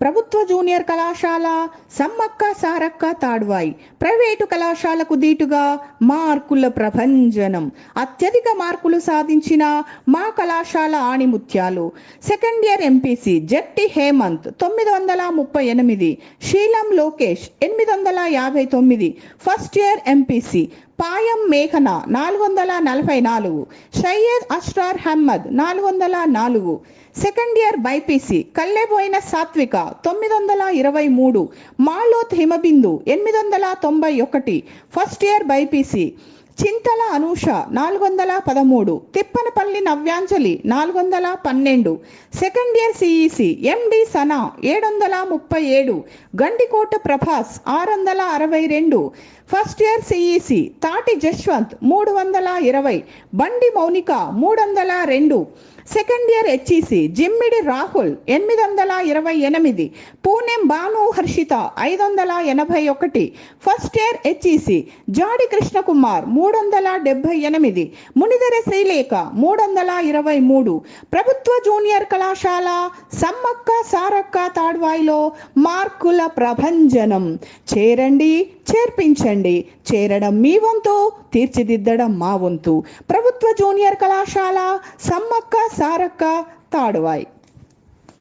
ప్రభుత్వ జూనియర్ కళాశాల సమ్మక్క సారక్క తాడ్వాయి, ప్రైవేటు కళాశాలకు దీటుగా మార్కుల ప్రభంజనం. అత్యధిక మార్కులు సాధించిన మా కళాశాల ఆణిముత్యాలు. Second year MPC Jatti Hemanth 938, Seelam Lokesh 859, first year MPC Payam మేఘన 444, Syed Asrar Ahmed 404, second year BiPC Kalleboina Sathvika 923, Maloth Himabindu 891, first year BiPC Chintala Anusha 413, Thippanapalli Navyanjali 412, second year CEC MD Sana 737, Gandikota Prabhas 662, first year CEC Thati Jaswanth 320, Bandi Mounika 302, second year HEC Jimmidi Rahul 828, Punem Bhanu Harshitha 581, first year HEC Jadi Krishnakumar 378, Munidera Srilekha 323. ప్రభుత్వ జూనియర్ కళాశాల సమ్మక్క సారక్క తాడ్వాయిలో మార్కుల ప్రభంజనం. చేరండి, చేర్పించండి. చేరడం మీ వంతు, తీర్చిదిద్దడం మా వంతు. ప్రభుత్వ జూనియర్ కళాశాల సమ్మక్క సారక్క తాడ్వాయి.